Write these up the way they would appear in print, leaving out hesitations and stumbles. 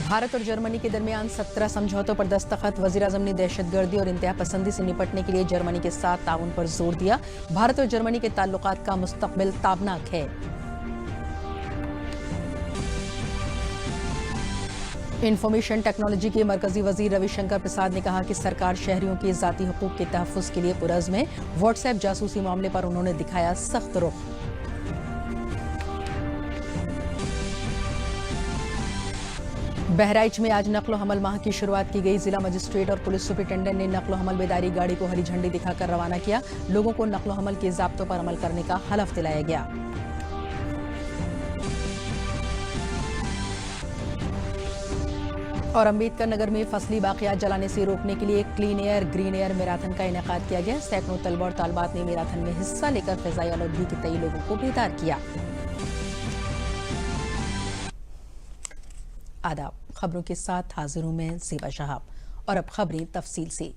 भारत और जर्मनी के दरमियान 17 समझौतों पर दस्तखत। वजीर-ए-आजम ने दहशतगर्दी और इंतहा पसंदी से निपटने के लिए जर्मनी के साथ ताउन पर जोर दिया। भारत और जर्मनी के ताल्लुकात का मुस्तकबिल ताबनाक है। इंफॉर्मेशन टेक्नोलॉजी के मरकजी वजीर रविशंकर प्रसाद ने कहा कि सरकार शहरियों के जाती हुकूक के तहफ़्फ़ुज़ के लिए पुरज़्म है। व्हाट्सएप जासूसी मामले पर उन्होंने दिखाया सख्त रुख। बहराइच में आज नक्ल हमल माह की शुरुआत की गई। जिला मजिस्ट्रेट और पुलिस सुपरिटेंडेंट ने नक्ल हमल बेदारी गाड़ी को हरी झंडी दिखाकर रवाना किया। लोगों को नक्ल हमल के ज़ाब्तों पर अमल करने का हलफ दिलाया गया। और अम्बेडकर नगर में फसली बाक़ियात जलाने से रोकने के लिए clean air green air marathon का इनेकाद किया गया। सैकड़ों तलबा और तालबात ने मैराथन में हिस्सा लेकर फ़िज़ाई आलूदगी के तई लोगों को बेदार किया। आदाब, खबरों के साथ हाजिर हूं मैं ज़ेबा शहाब और अब खबरें तफसील से।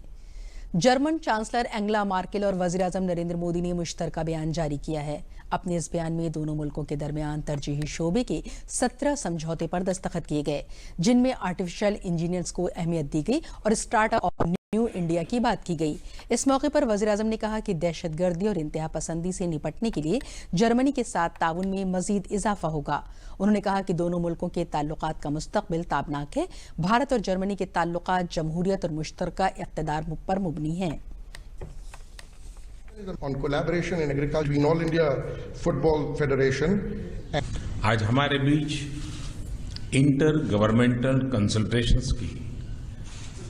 जर्मन चांसलर एंगेला मार्केल और वज़ीर-ए-आज़म नरेंद्र मोदी ने मुश्तरका बयान जारी किया है। अपने इस बयान में दोनों मुल्कों के दरमियान तरजीही शोबे के 17 समझौते पर दस्तखत किए गए, जिनमें आर्टिफिशियल इंजीनियर्स को अहमियत दी गई और स्टार्टअप और न्यू इंडिया की बात की गई। इस मौके पर वज़ीर-ए-आज़म ने कहा कि दहशतगर्दी और इंतहा पसंदी से निपटने के लिए जर्मनी के साथ ताउन में मजीद इजाफा होगा। उन्होंने कहा कि दोनों मुल्कों के ताल्लुकात का मुस्तकबिल ताबनाक है। भारत और जर्मनी के ताल्लुकात जमहूरियत और मुश्तरका इक़्तिदार पर मुबनी हैं। On collaboration in agriculture between All India Football Federation. आज हमारे बीच इंटर गवर्नमेंटल कंसल्टेशंस की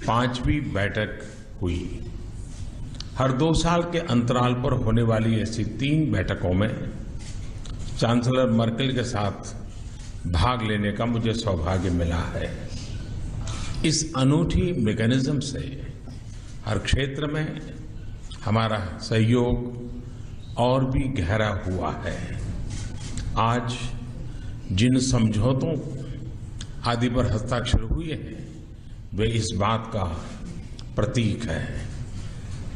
5वीं बैठक हुई। हर 2 साल के अंतराल पर होने वाली ऐसी 3 बैठकों में चांसलर मर्केल के साथ भाग लेने का मुझे सौभाग्य मिला है। इस अनूठी मैकेनिज्म से हर क्षेत्र में हमारा सहयोग और भी गहरा हुआ है। आज जिन समझौतों आदि पर हस्ताक्षर हुए हैं वे इस बात का प्रतीक है।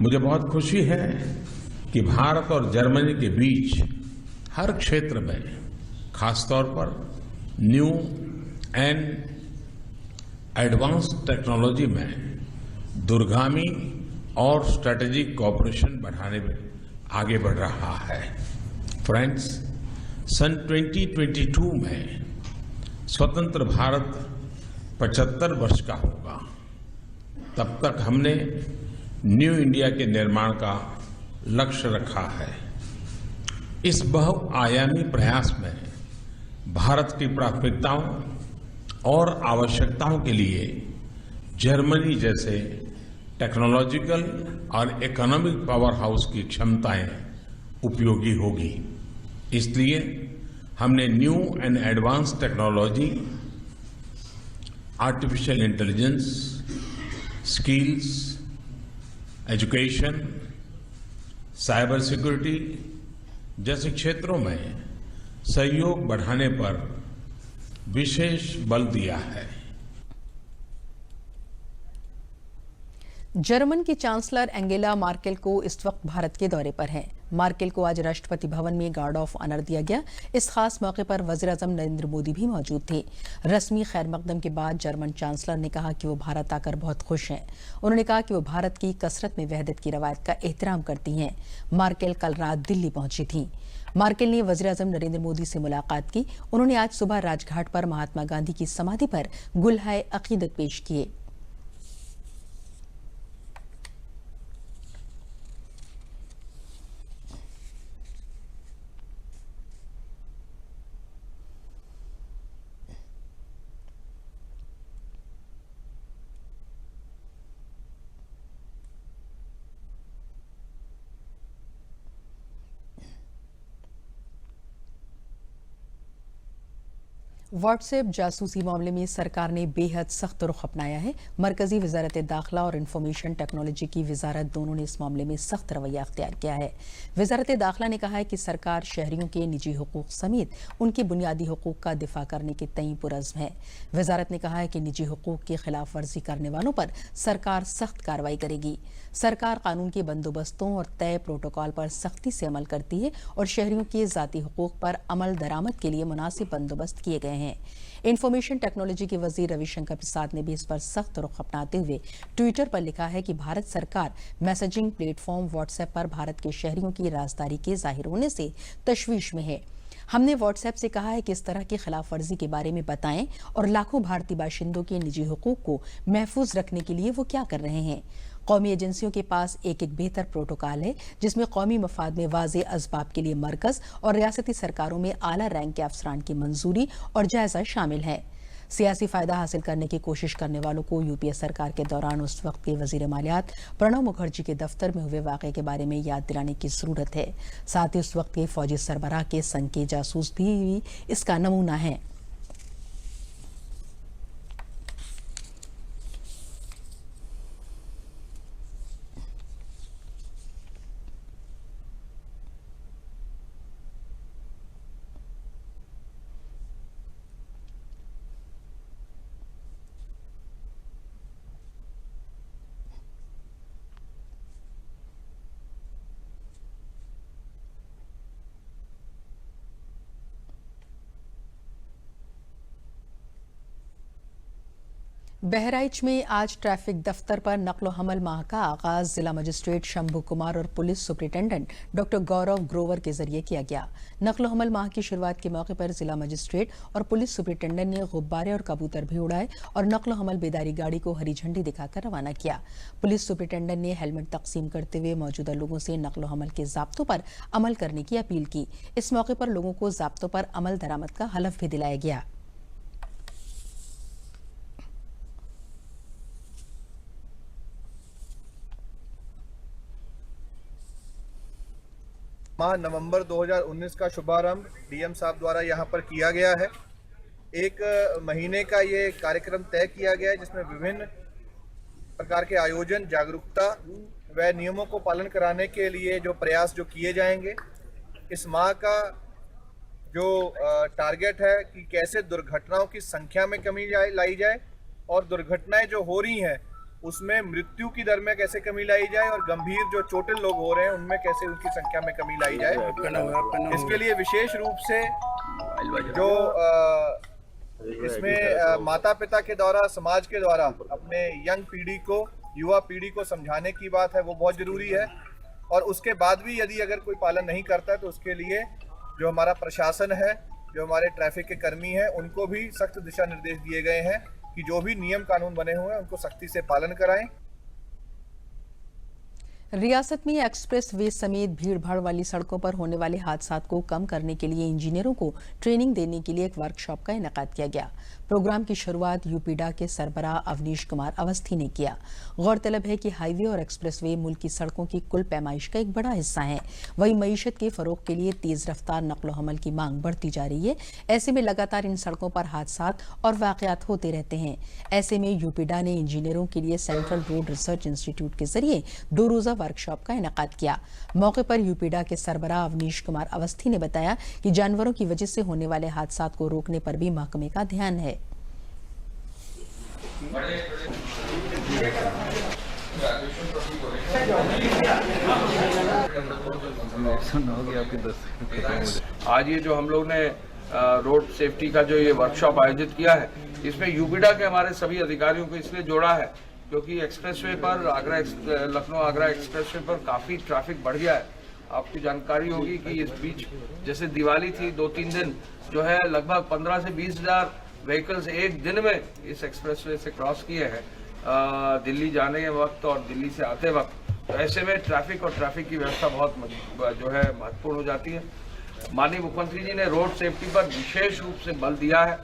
मुझे बहुत खुशी है कि भारत और जर्मनी के बीच हर क्षेत्र में, खासतौर पर न्यू एंड एडवांस्ड टेक्नोलॉजी में दूरगामी और स्ट्रेटेजिक कोऑपरेशन बढ़ाने में आगे बढ़ रहा है। फ्रेंड्स, सन 2022 में स्वतंत्र भारत 75 वर्ष का होगा। तब तक हमने न्यू इंडिया के निर्माण का लक्ष्य रखा है। इस बहुआयामी प्रयास में भारत की प्राथमिकताओं और आवश्यकताओं के लिए जर्मनी जैसे टेक्नोलॉजिकल और इकोनॉमिक पावर हाउस की क्षमताएं उपयोगी होगी। इसलिए हमने new and advance technology, artificial intelligence, skills, education, cyber security जैसे क्षेत्रों में सहयोग बढ़ाने पर विशेष बल दिया है। जर्मन की चांसलर एंगेला मार्केल को इस वक्त भारत के दौरे पर हैं। मार्केल को आज राष्ट्रपति भवन में गार्ड ऑफ ऑनर दिया गया। इस खास मौके पर वज़ीर-ए-आज़म नरेंद्र मोदी भी मौजूद थे। रस्मी खैर मकदम के बाद जर्मन चांसलर ने कहा कि वो भारत आकर बहुत खुश हैं। उन्होंने कहा कि वो भारत की कसरत में वहदत की रवायत का एहतराम करती हैं। मार्केल कल रात दिल्ली पहुंची थी। मार्केल ने वज़ीर-ए-आज़म नरेंद्र मोदी से मुलाकात की। उन्होंने आज सुबह राजघाट पर महात्मा गांधी की समाधि पर गुलहाए अकीदत पेश किए। व्हाट्सएप जासूसी मामले में सरकार ने बेहद सख्त रुख अपनाया है। मरकजी वजारत दाखिला और इंफॉर्मेशन टेक्नोलॉजी की वजारत दोनों ने इस मामले में सख्त रवैया अख्तियार किया है। वजारत दाखिला ने कहा है कि सरकार शहरियों के निजी हुकूक समेत उनके बुनियादी हुकूक का दिफा करने के तई पुरज़्म है। वजारत ने कहा है कि निजी हुकूक की खिलाफ वर्जी करने वालों पर सरकार सख्त कार्रवाई करेगी। सरकार कानून के बंदोबस्तों और तय प्रोटोकॉल पर सख्ती से अमल करती है और शहरियों के ज़ाती हुकूक पर अमल दरामद के लिए मुनासिब बंदोबस्त किए गए हैं। हैं। इंफॉर्मेशन टेक्नोलॉजी के वजीर रविशंकर प्रसाद ने भी इस पर सख्त रुख अपनाते हुए ट्विटर पर लिखा है कि भारत सरकार मैसेजिंग प्लेटफॉर्म व्हाट्सएप पर भारत के शहरियों की राजदारी के जाहिर होने से तशवीश में है। हमने व्हाट्सएप से कहा है कि इस तरह की खिलाफ वर्जी के बारे में बताएं और लाखों भारतीय बाशिंदों के निजी हुकूक को महफूज रखने के लिए वो क्या कर रहे हैं। कौमी एजेंसियों के पास एक बेहतर प्रोटोकॉल है जिसमें कौमी मफाद में वाज़े असबाब के लिए मरकज और रियासती सरकारों में आला रैंक के अफसरान की मंजूरी और जायजा शामिल है। सियासी फायदा हासिल करने की कोशिश करने वालों को यूपीए सरकार के दौरान उस वक्त के वजीर मालियात प्रणब मुखर्जी के दफ्तर में हुए वाक़े के बारे में याद दिलाने की जरूरत है। साथ ही उस वक्त के फौजी सरबराह के संग के जासूस भी इसका नमूना है। बहराइच में आज ट्रैफिक दफ्तर पर नक्लो हमल माह का आगाज जिला मजिस्ट्रेट शंभू कुमार और पुलिस सुपरिटेंडेंट डॉक्टर गौरव ग्रोवर के जरिए किया गया। नक्लो हमल माह की शुरुआत के मौके पर जिला मजिस्ट्रेट और पुलिस सुपरिटेंडेंट ने गुब्बारे और कबूतर भी उड़ाए और नक्लो हमल बेदारी गाड़ी को हरी झंडी दिखाकर रवाना किया। पुलिस सुपरिटेंडेंट ने हेलमेट तकसीम करते हुए मौजूदा लोगों से नक्लो हमल के जाब्तों पर अमल करने की अपील की। इस मौके पर लोगों को जाब्तों पर अमल दरामद का हलफ भी दिलाया गया। माह नवंबर 2019 का शुभारंभ डीएम साहब द्वारा यहाँ पर किया गया है। एक महीने का ये कार्यक्रम तय किया गया है जिसमें विभिन्न प्रकार के आयोजन, जागरूकता व नियमों को पालन कराने के लिए जो प्रयास जो किए जाएंगे। इस माह का जो टारगेट है कि कैसे दुर्घटनाओं की संख्या में कमी लाई जाए और दुर्घटनाएं जो हो रही हैं उसमें मृत्यु की दर में कैसे कमी लाई जाए और गंभीर जो चोटिल लोग हो रहे हैं उनमें कैसे उनकी संख्या में कमी लाई जाए। इसके लिए विशेष रूप से जो इसमें माता पिता के द्वारा, समाज के द्वारा अपने यंग पीढ़ी को, युवा पीढ़ी को समझाने की बात है, वो बहुत जरूरी है। और उसके बाद भी यदि अगर कोई पालन नहीं करता है तो उसके लिए जो हमारा प्रशासन है, जो हमारे ट्रैफिक के कर्मी हैं, उनको भी सख्त दिशा निर्देश दिए गए हैं कि जो भी नियम कानून बने हुए हैं उनको सख्ती से पालन कराएं। रियासत में एक्सप्रेस वे समेत भीड़ भाड़ वाली सड़कों पर होने वाले हादसात को कम करने के लिए इंजीनियरों को ट्रेनिंग देने के लिए एक वर्कशॉप का इनेकाद किया गया। प्रोग्राम की शुरुआत यूपीडा के सरबराह अवनीश कुमार अवस्थी ने किया। गौरतलब है कि हाईवे और एक्सप्रेस वे मुल्क की सड़कों की कुल पैमाइश का एक बड़ा हिस्सा है। वहीं मईशत के फरोग के लिए तेज रफ्तार नकलो हमल की मांग बढ़ती जा रही है। ऐसे में लगातार इन सड़कों पर हादसात और वाकयात होते रहते हैं। ऐसे में यूपीडा ने इंजीनियरों के लिए सेंट्रल रोड रिसर्च इंस्टीट्यूट के जरिए 2 रोजा वर्कशॉप का इनेकाद किया। मौके पर यूपीडा के सरबराह अवनीश कुमार अवस्थी ने बताया कि जानवरों की वजह से होने वाले हादसात को रोकने पर भी महकमे का ध्यान है। आज ये जो हम लोग ने रोड सेफ्टी का जो ये वर्कशॉप आयोजित किया है, इसमें यूपीडा के हमारे सभी अधिकारियों को इसलिए जोड़ा है क्योंकि एक्सप्रेसवे पर लखनऊ आगरा एक्सप्रेसवे पर काफ़ी ट्रैफिक बढ़ गया है। आपको जानकारी होगी कि इस बीच जैसे दिवाली थी, 2-3 दिन जो है लगभग 15 से 20 हज़ार व्हीकल्स एक दिन में इस एक्सप्रेसवे से क्रॉस किए हैं दिल्ली जाने के वक्त और दिल्ली से आते वक्त। तो ऐसे में ट्रैफिक की व्यवस्था बहुत जो है महत्वपूर्ण हो जाती है। माननीय मुख्यमंत्री जी ने रोड सेफ्टी पर विशेष रूप से बल दिया है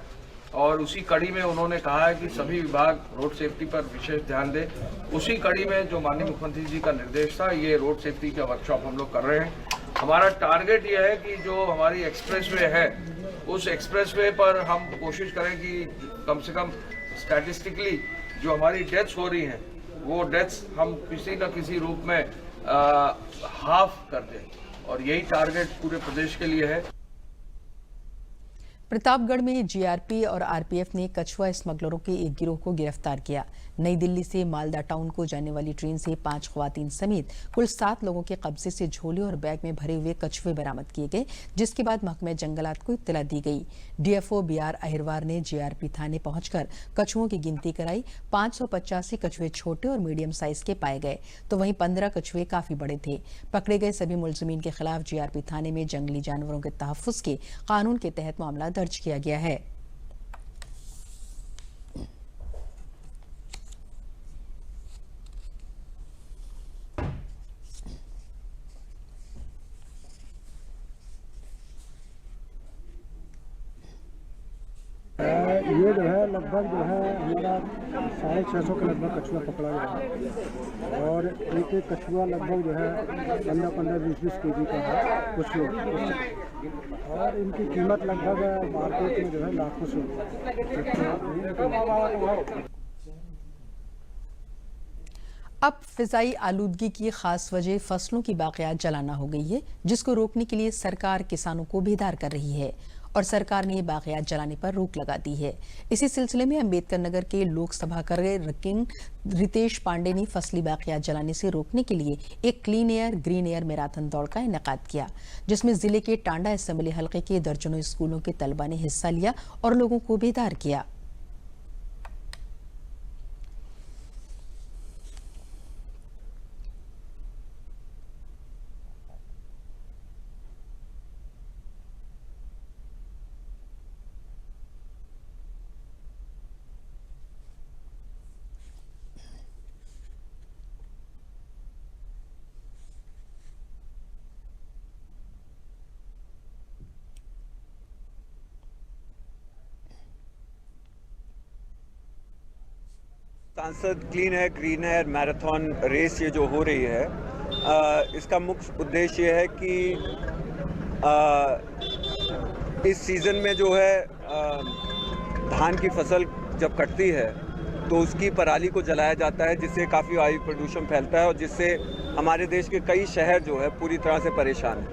और उसी कड़ी में उन्होंने कहा है कि सभी विभाग रोड सेफ्टी पर विशेष ध्यान दें। उसी कड़ी में जो माननीय मुख्यमंत्री जी का निर्देश था, ये रोड सेफ्टी का वर्कशॉप हम लोग कर रहे हैं। हमारा टारगेट ये है कि जो हमारी एक्सप्रेसवे है उस एक्सप्रेसवे पर हम कोशिश करें कि कम से कम स्टैटिस्टिकली जो हमारी डेथ्स हो रही हैं वो डेथ्स हम किसी न किसी रूप में हाफ कर दें और यही टारगेट पूरे प्रदेश के लिए है। प्रतापगढ़ में जीआरपी और आरपीएफ ने कछुआ स्मगलरों के एक गिरोह को गिरफ्तार किया। नई दिल्ली से मालदा टाउन को जाने वाली ट्रेन से 5 ख्वातीन समेत कुल 7 लोगों के कब्जे से झोले और बैग में भरे हुए कछुए बरामद किए गए, जिसके बाद महकमे जंगलात को इत्तला दी गई। डीएफओ बीआर अहिरवार ने जीआरपी थाने पहुंचकर कछुओं की गिनती कराई। 585 कछुए छोटे और मीडियम साइज के पाए गए, तो वहीं 15 कछुए काफी बड़े थे। पकड़े गए सभी मुलजिमीन के खिलाफ जीआरपी थाने में जंगली जानवरों के तहफ्फुज के कानून के तहत मामला दर्ज किया गया है। ये जो है लगभग जो है हमारा 650 के लगभग कछुआ पकड़ा गया है और एक एक कछुआ लगभग जो है 15-20 केजी का है कुछ लोग, और इनकी कीमत लगभग मार्केट में जो है लाखों से। अब फिजाई आलूदगी की खास वजह फसलों की बाक़ियात जलाना हो गई है, जिसको रोकने के लिए सरकार किसानों को बेदार कर रही है और सरकार ने बाक़ियात जलाने पर रोक लगा दी है। इसी सिलसिले में अम्बेडकर नगर के लोकसभा रकिन रितेश पांडे ने फसली बाक़ियात जलाने से रोकने के लिए एक clean air green air marathon दौड़ का इनेकाद किया, जिसमें जिले के टांडा असेंबली हल्के के दर्जनों स्कूलों के तलबा ने हिस्सा लिया और लोगों को बेदार किया। सांसद clean air green air marathon race ये जो हो रही है, इसका मुख्य उद्देश्य ये है कि इस सीज़न में जो है धान की फसल जब कटती है तो उसकी पराली को जलाया जाता है, जिससे काफ़ी वायु प्रदूषण फैलता है और जिससे हमारे देश के कई शहर जो है पूरी तरह से परेशान हैं।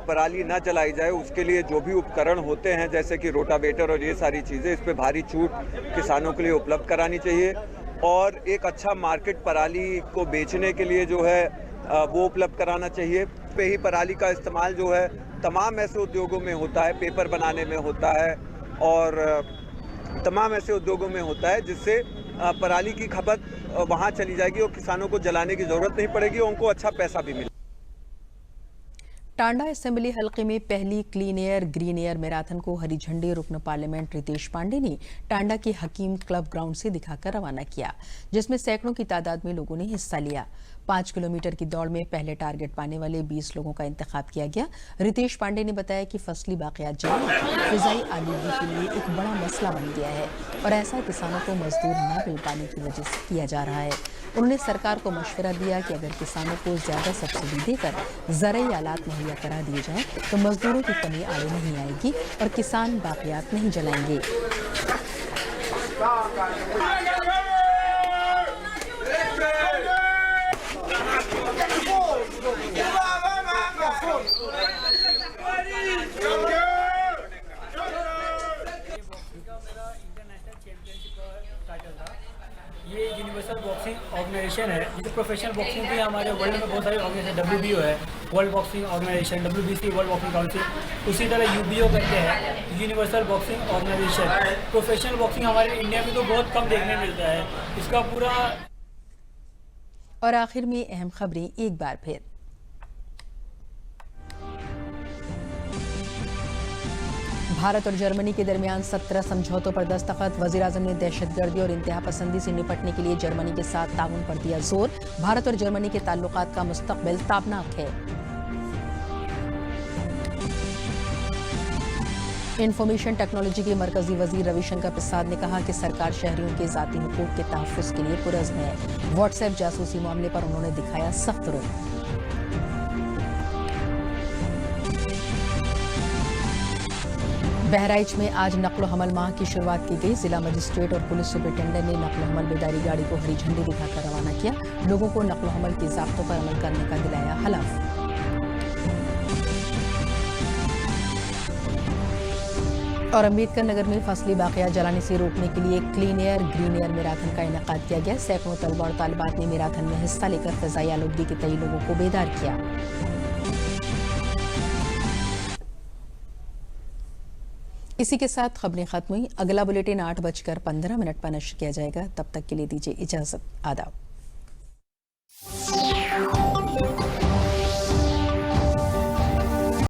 पराली ना जलाई जाए उसके लिए जो भी उपकरण होते हैं जैसे कि रोटावेटर और ये सारी चीज़ें, इस पे भारी छूट किसानों के लिए उपलब्ध करानी चाहिए और एक अच्छा मार्केट पराली को बेचने के लिए जो है वो उपलब्ध कराना चाहिए। पे ही पराली का इस्तेमाल जो है तमाम ऐसे उद्योगों में होता है, पेपर बनाने में होता है और तमाम ऐसे उद्योगों में होता है, जिससे पराली की खपत वहाँ चली जाएगी और किसानों को जलाने की ज़रूरत नहीं पड़ेगी और उनको अच्छा पैसा भी मिलेगा। टांडा असेंबली हल्के में पहली clean air green air marathon को हरी झंडी रुकन पार्लियामेंट रितेश पांडे ने टांडा के हकीम क्लब ग्राउंड से दिखाकर रवाना किया, जिसमें सैकड़ों की तादाद में लोगों ने हिस्सा लिया। 5 किलोमीटर की दौड़ में पहले टारगेट पाने वाले 20 लोगों का इंतखाब किया गया। रितेश पांडे ने बताया कि फसली बाक़ियात जलाना फिजाई आलूदगी के लिए एक बड़ा मसला बन गया है और ऐसा किसानों को मजदूर न मिल पाने की वजह से किया जा रहा है। उन्होंने सरकार को मशवरा दिया कि अगर किसानों को ज्यादा सब्सिडी देकर ज़राई आलात मुहैया करा दिए जाएं तो मजदूरों की कमी आड़े नहीं आएगी और किसान बाक़ियात नहीं जलाएंगे। ये यूनिवर्सल बॉक्सिंग ऑर्गेनाइजेशन है, जो प्रोफेशनल बॉक्सिंग की हमारे वर्ल्ड में बहुत सारे ऑर्गेनाइजेशन, WBO है world boxing organisation, WBC world boxing council, उसी तरह UBO करके है universal boxing organisation. Professional boxing हमारे इंडिया में तो बहुत कम देखने मिलता है, इसका पूरा। और आखिर में अहम खबरें एक बार फिर। भारत और जर्मनी के दरमियान 17 समझौतों पर दस्तखत। वज़ीर-ए-आज़म ने दहशतगर्दी और इंतहा पसंदी से निपटने के लिए जर्मनी के साथ ताउन पर दिया जोर। भारत और जर्मनी के ताल्लुकात का मुस्तकबिल ताबनाक है। इंफॉर्मेशन टेक्नोलॉजी के मरकजी वजीर रविशंकर प्रसाद ने कहा कि सरकार शहरियों के ज़ाती हुकूक के तहफ़्फ़ुज़ के लिए पुरज़्म है। व्हाट्सएप जासूसी मामले पर उन्होंने दिखाया सख्त रुख। बहराइच में आज नक्ल हमल माह की शुरुआत की गई। जिला मजिस्ट्रेट और पुलिस सुपरिटेंडेंट ने नक्ल हमल बेदारी गाड़ी को हरी झंडी दिखाकर रवाना किया। लोगों को नक्ल हमल के ज़ाब्तों पर अमल करने का दिलाया हलफ। और अम्बेडकर नगर में फसली बाक़ियात जलाने से रोकने के लिए clean air green air marathon का इनेकाद किया गया। सैकड़ों तलबा और तालिबात ने मैराथन में हिस्सा लेकर फ़िज़ाई आलूदगी के तई लोगों को बेदार किया। इसी के साथ खबरें खत्म हुई। अगला बुलेटिन 8:15 पर नश्र किया जाएगा। तब तक के लिए दीजिए इजाज़त। आदाब।